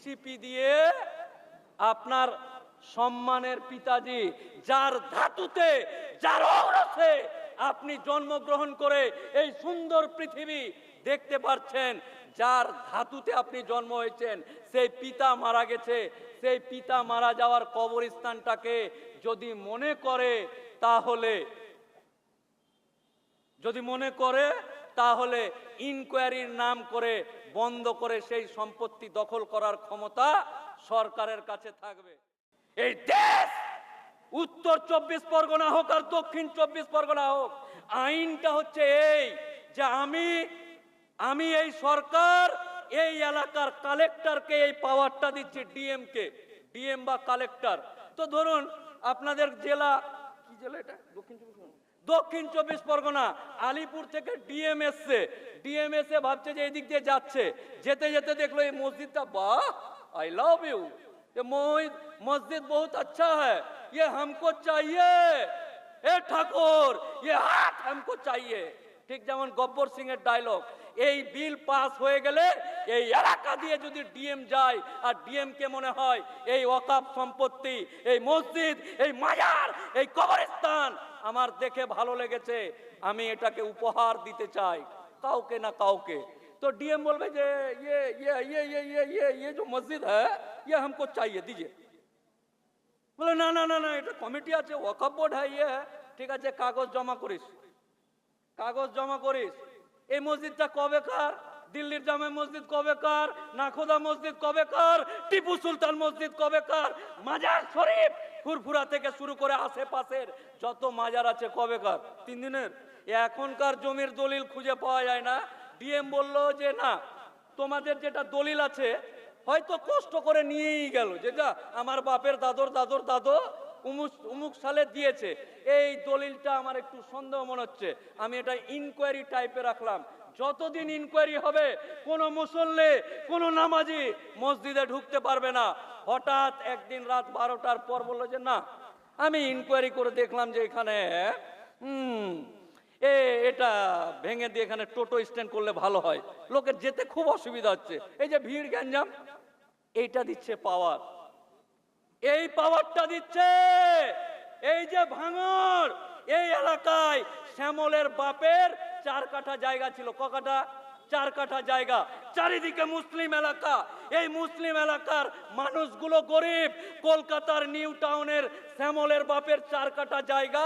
GCP দিয়ে আপনার সম্মানের পিতাজি, যার ধাতুতে, যার ঔরসে আপনি জন্মগ্রহণ করে এই সুন্দর পৃথিবী দেখতে পাচ্ছেন, যার ধাতুতে আপনি জন্ম হয়েছেন, সেই পিতা মারা গেছে। সেই পিতা মারা যাওয়ার কবরস্থানটাকে যদি মনে করে তাহলে ইনকোয়ারির নাম করে বন্ধ করে সেই সম্পত্তি দখল করার ক্ষমতা সরকারের কাছে থাকবে। এই দেশ উত্তর 24 পরগনা হোক আর দক্ষিণ 24 পরগনা হোক, আইনটা হচ্ছে এই যে আমি এই সরকার এই এলাকার কালেক্টরকে এই পাওয়ারটা দিচ্ছে, ডিএম বা কালেক্টর। তো ধরুন আপনাদের জেলা, কি জেলা এটা, দক্ষিণ 24 পরগনা, আলিপুর থেকে ডিএম এসে ভাবছে যে এদিক দিয়ে যাচ্ছে, যেতে যেতে দেখলো এই মসজিদটা, বাহ आई लव यू, ये मस्जिद बहुत अच्छा है, ये हमको चाहिए, ए ठाकुर ये हाथ हमको चाहिए। ঠিক যেমন গব্বর সিং এর ডায়লগ, এই বিল পাস হয়ে গেলে এই এলাকা দিয়ে যদি ডিএম যায় আর ডিএম কে মনে হয় এই ওয়াকফ সম্পত্তি, এই মসজিদ, এই মাজার, এই কবরস্থান আমার দেখে ভালো লেগেছে, আমি এটাকে উপহার দিতে চাই কাউকে না কাউকে, तो डीएम बोलबे जे ये जो मस्जिद है ये हमको चाहिए, दीजिए। बोले ना ना ना ना, এটা কমিটি আছে, ওয়াকফ বোর্ড है, ये है, ঠিক আছে, কাগজ জমা করিস। এই মসজিদটা কবেকার? দিল্লির জামে মসজিদ কবেকার? নাখোদা মসজিদ কবেকার? টিপু সুলতান মসজিদ কবেকার? মাজার শরীফ ফুরফুরা থেকে শুরু করে আশেপাশের যত মাজার আছে কবেকার? 3 দিনের। এখনকার জমির দলিল খুঁজে পাওয়া যায় না। ডিএম বলল যে না, তোমাদের যেটা দলিল আছে হয়তো কষ্ট করে নিয়েই গেল, যেটা আমার বাপের দাদর দাদো উমুক সালে দিয়েছে, এই দলিলটা আমার একটু সন্দেহ মনে হচ্ছে, আমি এটা ইনকোয়ারি টাইপে রাখলাম। যতদিন ইনকোয়ারি হবে কোন মুসল্লি, কোন নামাজি মসজিদে ঢুকতে পারবে না। হঠাৎ একদিন রাত 12টার পর বললো যে না, আমি ইনকোয়ারি করে দেখলাম যে এখানে এটা ভেঙে দিয়ে এখানে টোটো স্ট্যান্ড করলে ভালো হয়, লোকের যেতে খুব অসুবিধা হচ্ছে, এই যে ভিড় গ্যাঞ্জাম, এইটা দিচ্ছে পাওয়ার, এই পাওয়ারটা দিচ্ছে। এই যে ভাঙড়, এই এলাকায় শ্যামলের বাপের 4 কাঠা জায়গা ছিল, ক কাঠা? 4 কাঠা জায়গা, চারিদিকে মুসলিম এলাকা। এই মুসলিম এলাকার মানুষগুলো গরিব, কলকাতার নিউ টাউনের শ্যামলের বাপের 4 কাঠা জায়গা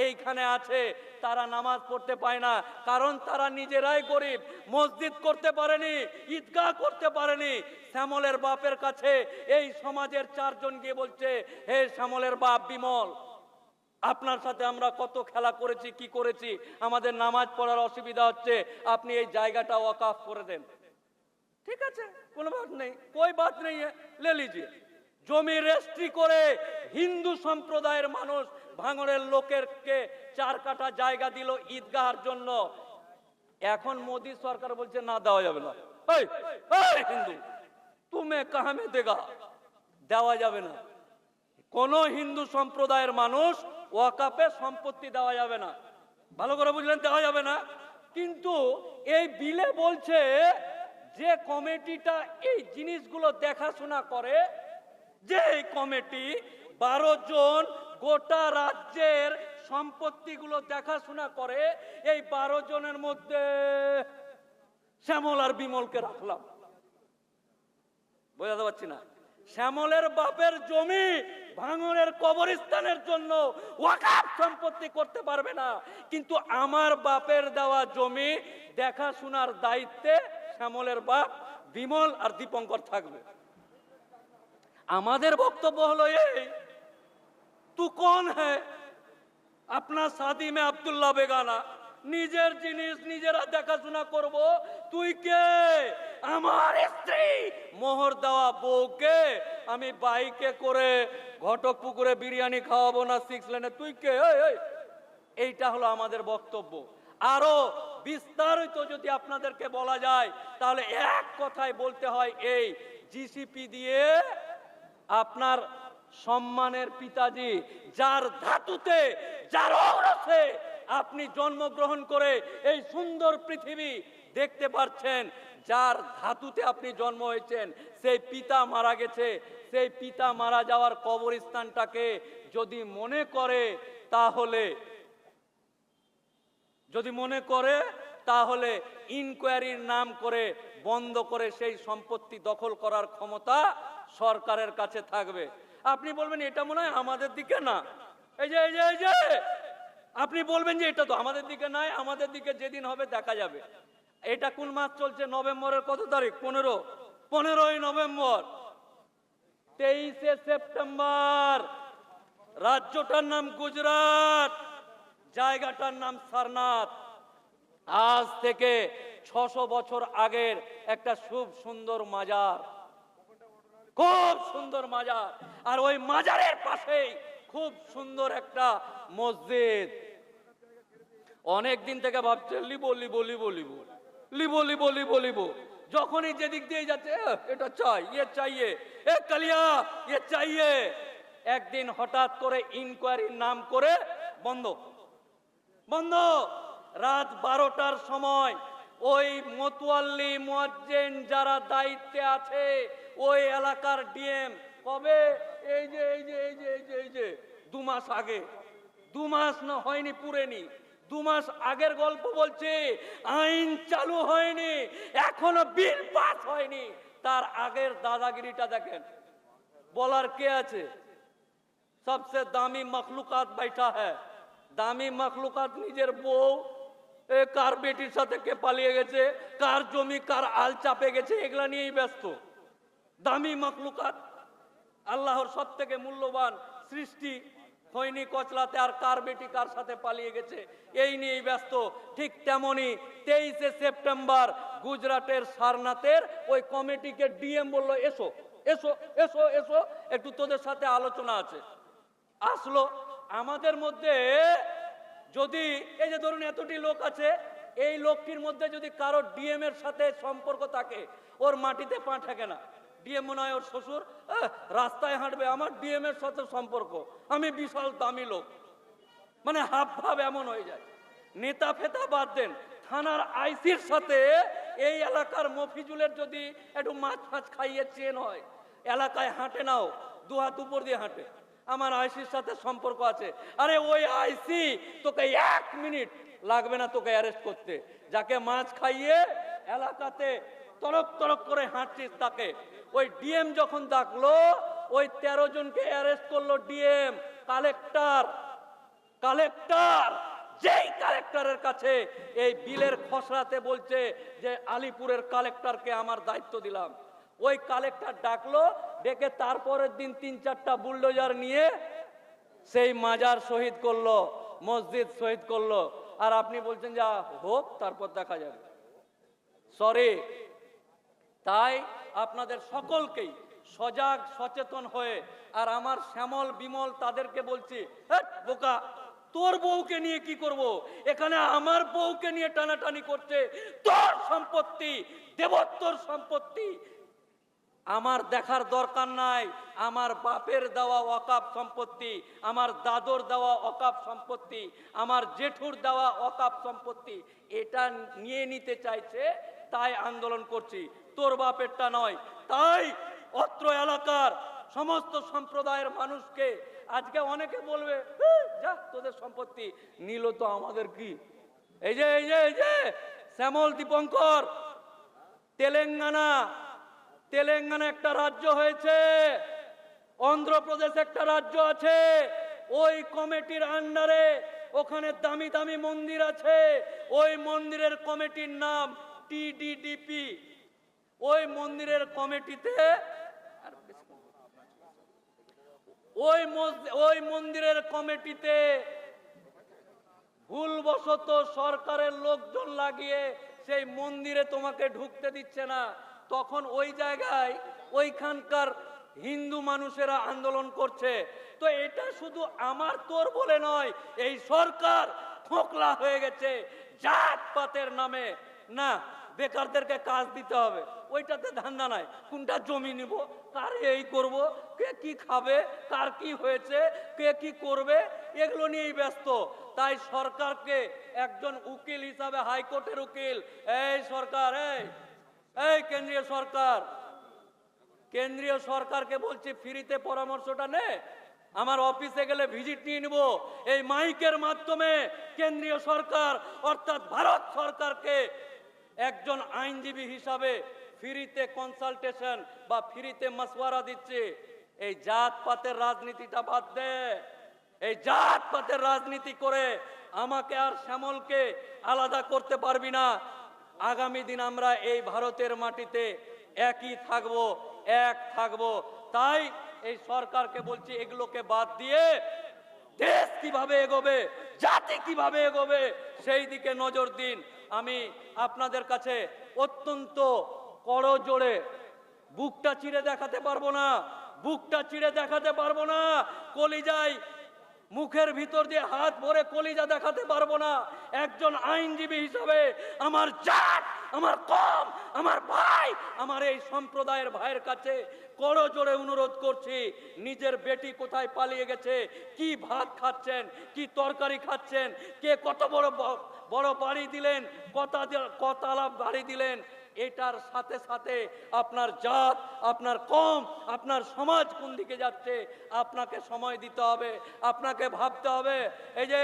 এইখানে আছে, তারা নামাজ পড়তে পায় না, কারণ তারা নিজেরাই গরিব, মসজিদ করতে পারেনি, ঈদগাহ করতে পারেনি। শ্যামলের বাপের কাছে এই সমাজের 4 জন গিয়ে বলছে, হে শ্যামলের বাপ বিমল, আপনার সাথে আমরা কত খেলা করেছি, কি করেছি, আমাদের নামাজ পড়ার অসুবিধা হচ্ছে, আপনি এই জায়গাটা ওয়াকফ করে দেন। ঠিক আছে, কোনো বাত নেই, কোই বাত নেই, লে লিজিয়ে। জমি রেজিস্ট্রি করে হিন্দু সম্প্রদায়ের মানুষ ভাঙড়ের লোকেরকে 4 কাঠা জায়গা দিল ঈদগাহের জন্য। এখন মোদী সরকার বলছে না, দেওয়া যাবে না। হিন্দু তুমি কাহা মে দেগা, দেওয়া যাবে না। কোন হিন্দু সম্প্রদায়ের মানুষ ওয়াকফে সম্পত্তি দেওয়া যাবে না, ভালো করে বুঝলেন, দেওয়া যাবে না। কিন্তু এই বিলে বলছে যে কমিটিটা এই জিনিসগুলো দেখাশোনা করে, যে এই কমিটি 12 জন গোটা রাজ্যের সম্পত্তিগুলো দেখাশোনা করে, এই 12 জনের মধ্যে শ্যামল আর বিমলকে রাখলাম। বোঝাতে পারছি না? শ্যামলের বাপের জমি ভাঙড়ের কবরস্থানের জন্য ওয়াকফ সম্পত্তি করতে পারবে না, কিন্তু আমার বাপের দেওয়া জমি দেখাশোনার দায়িত্বে শ্যামলের বাপ বিমল আর দীপঙ্কর থাকবে। আমাদের বক্তব্য হলো এই, তু কোন হ্যায় अपना शादी में अब्दुल्ला बेगाना, নিজের জিনিস নিজেরা দেখাশোনা করব, তুই কে? আমার স্ত্রী মোহর দেওয়া বউকে আমি বাইকে করে ঘটক পুকুরে বিরিয়ানি খাওয়াবো না 6 লেনে, তুই কে? এইটা হলো আমাদের বক্তব্য। আরো বিস্তারিত যদি আপনাদেরকে বলা যায় তাহলে এক কথায় বলতে হয়, এই জিসিপি দিয়ে আপনার সম্মানের পিতাজি, যার ধাতুতে, যার ঔরসে আপনি জন্মগ্রহণ করে এই সুন্দর পৃথিবী দেখতে পাচ্ছেন, যার ধাতুতে আপনি জন্ম হয়েছেন, সেই পিতা মারা গেছে, সেই পিতা মারা যাওয়ার কবরস্থানটাকে যদি মনে করে তাহলে ইনকোয়ারির নাম করে বন্ধ করে সেই সম্পত্তি দখল করার ক্ষমতা সরকারের কাছে থাকবে। আপনি বলবেন এটা মনে হয় আমাদের দিকে না, এই যে আপনি বলবেন যে এটা তো আমাদের দিকে নাই, আমাদের দিকে যেদিন হবে দেখা যাবে। এটা কোন মাস চলছে? নভেম্বরের কত তারিখ? 15ই নভেম্বর। 23শে সেপ্টেম্বর রাজ্যটার নাম গুজরাট, জায়গাটার নাম সারনাথ। আজ থেকে 600 বছর আগের একটা খুব সুন্দর মাজার, খুব সুন্দর মাজার, আর ওই মাজারের পাশেই খুব সুন্দর একটা মসজিদ। অনেক দিন থেকে ভাবছে লিবো, যখনই যেদিক দিয়ে যাচ্ছে এটা চাই, ইয়ে চাইয়ে, এ কালিয়া ইয়ে চাইয়ে। একদিন হঠাৎ করে ইনকোয়ারির নাম করে বন্ধ। রাত 12টার সময় ওই মতোয়াল্লি মুয়াজ্জিন যারা দায়িত্বে আছে, ওই এলাকার ডিএম, কবে? এই যে 2 মাস আগে, 2 মাস না হয়নি, পুরেনি 2 মাস আগের গল্প বলছে। আইন চালু হয়নি, এখনো বিল পাস হয়নি, তার আগের দাদাগিরিটা দেখেন। বলার কে আছে? সবসে দামি মখলুকাত बैठा है। দামি মখলুকাত নিজের বউ, কার বেটির সাথে কে পালিয়ে গেছে, কার জমি কার আল চাপে গেছে, এগুলা নিয়েই ব্যস্ত। দামি মখলুকাত, আল্লাহর সব থেকে মূল্যবান সৃষ্টি, খৈনি কচলাতে আর কার বেটি কার সাথে পালিয়ে গেছে, এই নিয়েই ব্যস্ত। ঠিক তেমনি 23শে সেপ্টেম্বর গুজরাটের সারনাথের ওই কমিটিকে ডিএম বললো, এসো এসো এসো এসো, একটু তোদের সাথে আলোচনা আছে। আসলো। আমাদের মধ্যে যদি এই যে ধরুন এতটি লোক আছে, এই লোকটির মধ্যে যদি কারো ডিএম এর সাথে সম্পর্ক থাকে, ওর মাটিতে পা ঠেকে না। ডিএম মনে হয় ওর শ্বশুর, রাস্তায় হাঁটবে, আমার ডিএম এর সাথে সম্পর্ক, আমি বিশাল দামি লোক, মানে হাব ভাব এমন হয়ে যায়। নেতা ফেতা বাদ দেন, থানার আইসির সাথে এই এলাকার মফিজুলের যদি একটু মাছ ফাছ খাইয়ে চেন হয়, এলাকায় হাঁটে নাও, 2 হাত উপর দিয়ে হাঁটে, আমার আইসির সাথে সম্পর্ক আছে। আরে ওই আইসি তোকে 1 মিনিট লাগবে না তোকে অ্যারেস্ট করতে। যাকে মাছ খাইয়ে এলাকাতে তরক তরক করে হাঁটছিস তাকে। ওই ডিএম যখন ডাকলো, ওই 13 জনকে অ্যারেস্ট করলো ডিএম। কালেক্টর যেই কালেক্টরের কাছে এই বিলের খসড়াতে বলছে যে আলিপুরের কালেক্টরকে আমার দায়িত্ব দিলাম, ওই কালেক্টর ডাকলো, ডেকে তারপরের দিন 3-4টা বুলডোজার নিয়ে সেই মাজার শহীদ করলো, মসজিদ শহীদ করলো। আর আপনি বলছেন যা হোক তারপর দেখা যাবে। সরি। তাই আপনাদের সকলকেই সজাগ সচেতন হয়ে, আর আমার শ্যামল বিমল তাদেরকে বলছি, বোকা, তোর বউকে নিয়ে কি করব? এখানে আমার বউকে নিয়ে টানাটানি করছে। তোর সম্পত্তি দেবত্বর সম্পত্তি, আমার দেখার দরকার নাই। আমার বাপের দেওয়া ওয়াকাফ সম্পত্তি, আমার দাদর দেওয়া ওয়াকাফ সম্পত্তি, আমার জেঠুর দেওয়া ওয়াকাফ সম্পত্তি, এটা নিয়ে নিতে চাইছে, তাই আন্দোলন করছি, তোর বাপেরটা নয়। তাই অত্র এলাকার সমস্ত সম্প্রদায়ের মানুষকে আজকে অনেকে বলবে, যা তোদের সম্পত্তি নিল তো আমাদের কি? এই যে শ্যামল দীপঙ্কর, তেলেঙ্গানা একটা রাজ্য হয়েছে, অন্ধ্রপ্রদেশ একটা রাজ্য আছে, ওই কমিটির আন্ডারে ওখানে দামি দামি মন্দির আছে। ওই মন্দিরের কমিটির নাম টিডিডিপি। ওই মন্দিরের কমিটিতে ভুলবশত সরকারের লোকজন লাগিয়ে সেই মন্দিরে তোমাকে ঢুকতে দিচ্ছে না। তখন ওই জায়গায় ওইখানকার হিন্দু মানুষেরা আন্দোলন করছে। তো এটা শুধু আমার তোর বলে নয়, এই সরকার খোকলা হয়ে গেছে জাতপাতের নামে। না, বেকারদেরকে কাজ দিতে হবে, ওইটাতে ধান্দা নাই। কোনটা জমি নিব, কার এই করব, কে কি খাবে, কার কি হয়েছে, কে কি করবে, এগুলো নিয়েই ব্যস্ত। তাই সরকারকে একজন উকিল হিসাবে, হাইকোর্টের উকিল, এই সরকার, এই এই কেন্দ্রীয় সরকারকে বলছি ফ্রিতে পরামর্শটা নে, আমার অফিসে গেলে ভিজিট নিয়ে নিব। এই মাইকের মাধ্যমে কেন্দ্রীয় সরকার অর্থাৎ ভারত সরকারকে একজন আইনজীবী হিসাবে ফ্রিতে কনসালটেশন বা ফ্রিতে মাসওয়ারা দিচ্ছে। এই জাতপাতের রাজনীতিটা বাদ দে। এই জাতপাতের রাজনীতি করে আমাকে আর শ্যামলকে আলাদা করতে পারবি না। আগামী দিন আমরা এই ভারতের মাটিতে একই থাকবো, এক থাকবো। তাই এই সরকারকে বলছি এগুলোকে বাদ দিয়ে দেশ কিভাবে এগোবে, জাতি কিভাবে এগোবে সেই দিকে নজর দিন। আমি আপনাদের কাছে অত্যন্ত করজোড়ে বুকটা চিরে দেখাতে পারবো না, বুকটা চিরে দেখাতে পারবো না, কলিজায় মুখের ভিতর দিয়ে হাত ভরে কলিজা দেখাতে পারবো না। একজন আইনজীবী হিসাবে আমার জাত, আমার কম, আমার ভাই, আমার এই সম্প্রদায়ের ভাইয়ের কাছে করজোড়ে অনুরোধ করছি, নিজের বেটি কোথায় পালিয়ে গেছে, কি ভাত খাচ্ছেন, কি তরকারি খাচ্ছেন, কে কত বড় বড় বাড়ি দিলেন, কতলা বাড়ি দিলেন, এটার সাথে সাথে আপনার জাত, আপনার কম, আপনার সমাজ কোন দিকে যাচ্ছে আপনাকে সময় দিতে হবে, আপনাকে ভাবতে হবে। এই যে